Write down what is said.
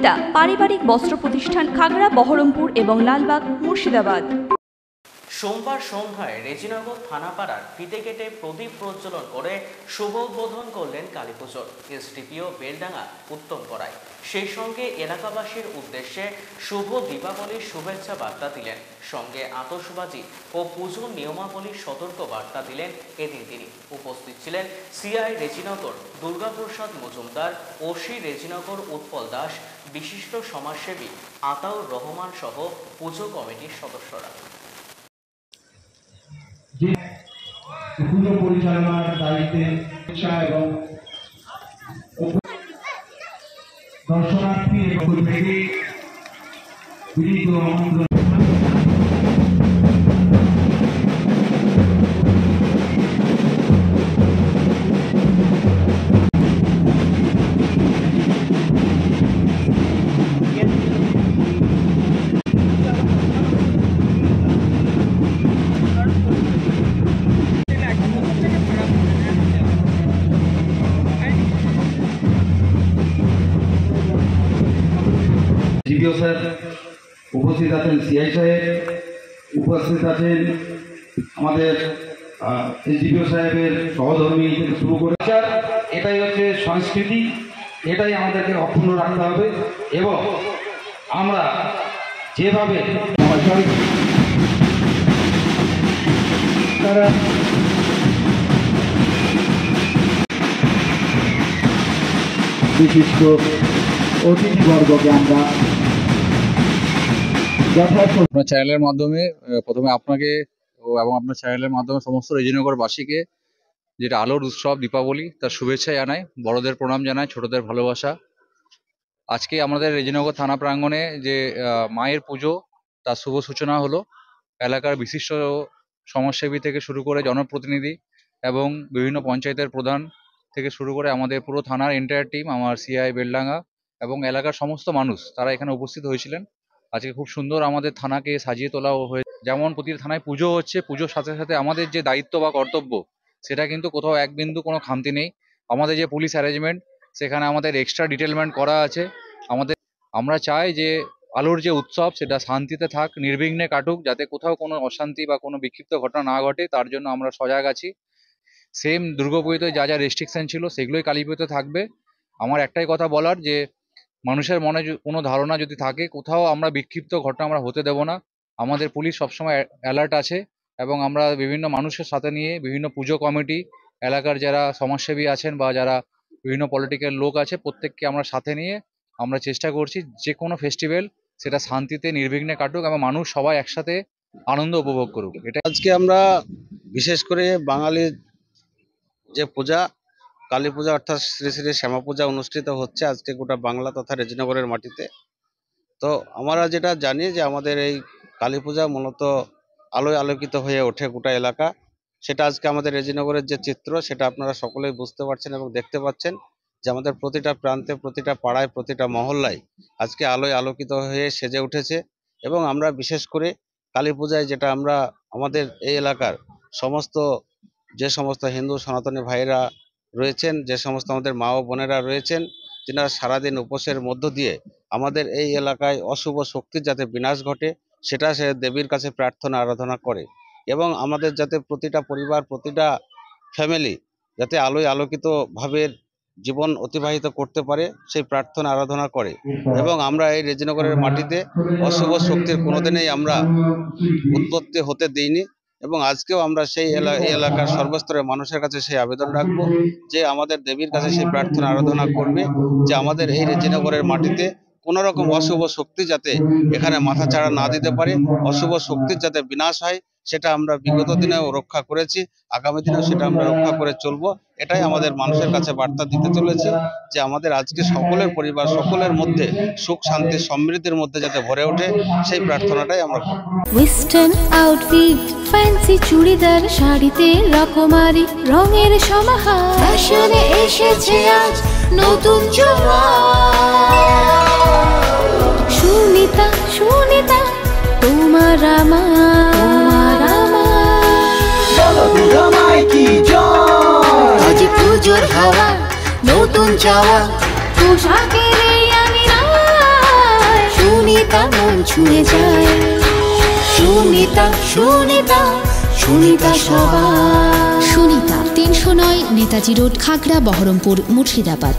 বিদ্যা পারিবারিক বস্ত্র প্রতিষ্ঠান, খাগড়া, বহরমপুর এবং লালবাগ, মুর্শিদাবাদ। সোমবার সন্ধ্যায় রেজিনগর থানাপাড়ার ফিতে কেটে প্রদীপ প্রজ্বলন করে শুভ উদ্বোধন করলেন কালীপুজোর এসডিপিও বেলডাঙ্গা উত্তম করায়। সেই সঙ্গে এলাকাবাসীর উদ্দেশ্যে শুভ দীপাবলির শুভেচ্ছা বার্তা দিলেন, সঙ্গে আতশবাজি ও পুজোর নিয়মাবলীর সতর্ক বার্তা দিলেন। এদিন তিনি উপস্থিত ছিলেন সিআই রেজিনগর দুর্গাপ্রসাদ মজুমদার, ওসি রেজিনগর উৎপল দাস, বিশিষ্ট সমাজসেবী আতাউর রহমান সহ পুজো কমিটির সদস্যরা। পুজো পরিচালনার দায়িত্বে এবং দর্শনার্থী থেকে বিনীত আমন্ত্রণ। জিপিও স্যার উপস্থিত আছেন, সিআই সাহেব উপস্থিত আছেন, আমাদের জিপিও সাহেবের সহধর্মী থেকে শুরু করে। এটাই হচ্ছে সংস্কৃতি, এটাই আমাদেরকে অক্ষুণ্ণ রাখতে হবে এবং আমরা যেভাবে তারা বিশিষ্ট অতিথিবর্গকে আমরা আপনার চ্যানেলের মাধ্যমে প্রথমে আপনাকে এবং আপনার চ্যানেলের মাধ্যমে সমস্ত রেজিনগরবাসীকে যেটা আলোর উৎসব দীপাবলি তার শুভেচ্ছা জানাই, বড়দের প্রণাম জানাই, ছোটদের ভালোবাসা। আজকে আমাদের রেজিনগর থানা প্রাঙ্গণে যে মায়ের পুজো তার শুভ সূচনা হলো। এলাকার বিশিষ্ট সমাজসেবী থেকে শুরু করে জনপ্রতিনিধি এবং বিভিন্ন পঞ্চায়েতের প্রধান থেকে শুরু করে আমাদের পুরো থানার এন্টায়ার টিম, আমার সিআই বেলডাঙ্গা এবং এলাকার সমস্ত মানুষ তারা এখানে উপস্থিত হয়েছিলেন। আজকে খুব সুন্দর আমাদের থানাকে সাজিয়ে তোলা হয়েছে। যেমন প্রতিটি থানায় পুজো হচ্ছে, পুজোর সাথে সাথে আমাদের যে দায়িত্ব বা কর্তব্য সেটা কিন্তু কোথাও এক বিন্দু কোনো খামতি নেই। আমাদের যে পুলিশ অ্যারেঞ্জমেন্ট সেখানে আমাদের এক্সট্রা ডিটেলমেন্ট করা আছে। আমরা চাই যে আলোর যে উৎসব সেটা শান্তিতে থাক, নির্বিঘ্নে কাটুক, যাতে কোথাও কোনো অশান্তি বা কোনো বিক্ষিপ্ত ঘটনা না ঘটে, তার জন্য আমরা সজাগ আছি। সেম দুর্গাপুজোতে যা যা রেস্ট্রিকশন ছিল সেগুলোই কালীপুজোতে থাকবে। আমার একটাই কথা বলার, যে মানুষের মনে কোনো ধারণা যদি থাকে কোথাও আমরা বিক্ষিপ্ত ঘটনা আমরা হতে দেব না। আমাদের পুলিশ সবসময় অ্যালার্ট আছে এবং আমরা বিভিন্ন মানুষের সাথে নিয়ে বিভিন্ন পুজো কমিটি, এলাকার যারা সমাজসেবী আছেন বা যারা বিভিন্ন পলিটিক্যাল লোক আছে প্রত্যেককে আমরা সাথে নিয়ে আমরা চেষ্টা করছি যে কোনো ফেস্টিভ্যাল সেটা শান্তিতে নির্বিঘ্নে কাটুক এবং মানুষ সবাই একসাথে আনন্দ উপভোগ করুক। এটা আজকে আমরা বিশেষ করে বাঙালির যে পূজা কালী পূজা অর্থাৎ শ্রী শ্রী শ্যামা পূজা অনুষ্ঠিত হচ্ছে আজকে গোটা বাংলা তথা রেজিনগরের মাটিতে। তো আমরা যেটা জানি যে আমাদের এই কালী পূজা মূলত আলোয় আলোকিত হয়ে ওঠে গোটা এলাকা। সেটা আজকে আমাদের রেজিনগরের যে চিত্র সেটা আপনারা সকলেই বুঝতে পারছেন এবং দেখতে পাচ্ছেন যে আমাদের প্রতিটা প্রান্তে, প্রতিটা পাড়ায়, প্রতিটা মহল্লায় আজকে আলোয় আলোকিত হয়ে সেজে উঠেছে। এবং আমরা বিশেষ করে কালী পূজায় যেটা আমরা আমাদের এই এলাকার যে সমস্ত হিন্দু সনাতনী ভাইরা রয়েছেন, যে সমস্ত আমাদের মা ও বোনেরা রয়েছেন, যিনারা সারাদিন উপোসের মধ্য দিয়ে আমাদের এই এলাকায় অশুভ শক্তির যাতে বিনাশ ঘটে সেটা সে দেবীর কাছে প্রার্থনা আরাধনা করে এবং আমাদের যাতে প্রতিটা পরিবার, প্রতিটা ফ্যামিলি যাতে আলোয় আলোকিত ভাবে জীবন অতিবাহিত করতে পারে সেই প্রার্থনা আরাধনা করে। এবং আমরা এই রেজিনগরের মাটিতে অশুভ শক্তির কোনোদিনই আমরা উৎপত্তি হতে দিইনি এবং আজকেও আমরা সেই এলাকার সর্বস্তরের মানুষের কাছে সেই আবেদন রাখবো যে আমাদের দেবীর কাছে সেই প্রার্থনা আরাধনা করবে যে আমাদের এই রেজিনগরের মাটিতে কোনো রকম অশুভ শক্তি যাতে এখানে মাথা চাড়া না দিতে পারে, অশুভ শক্তির যাতে বিনাশ হয় সেটা আমরা বিগত দিনেও রক্ষা করেছি, আগামী দিনেও সেটা আমরা রক্ষা করে চলবো। এটাই আমাদের মানুষের কাছে বার্তা দিতে চলেছি যে আমাদের আজকে সকলের পরিবার, সকলের মধ্যে সুখ শান্তি সমৃদ্ধির মধ্যে যাতে ভরে ওঠে সেই প্রার্থনাটাই আমরা করব। ওয়েস্টার্ন আউটফিট, ফ্যান্সি চুড়িদার, শাড়িতে রকমারি রঙের সমাহার, ফ্যাশনে এসেছে আজ নতুন সুনিতা সুনিতা তোমার আজ পুজোর হাওয়া নতুন চাওয়া পোশাকের আমি সুনিতা মন ছুঁয়ে যায়। সুনিতা সুনিতা সুনিতা সবার। সুনিতা 309 নেতাজি রোড, খাগড়া, বহরমপুর, মুর্শিদাবাদ।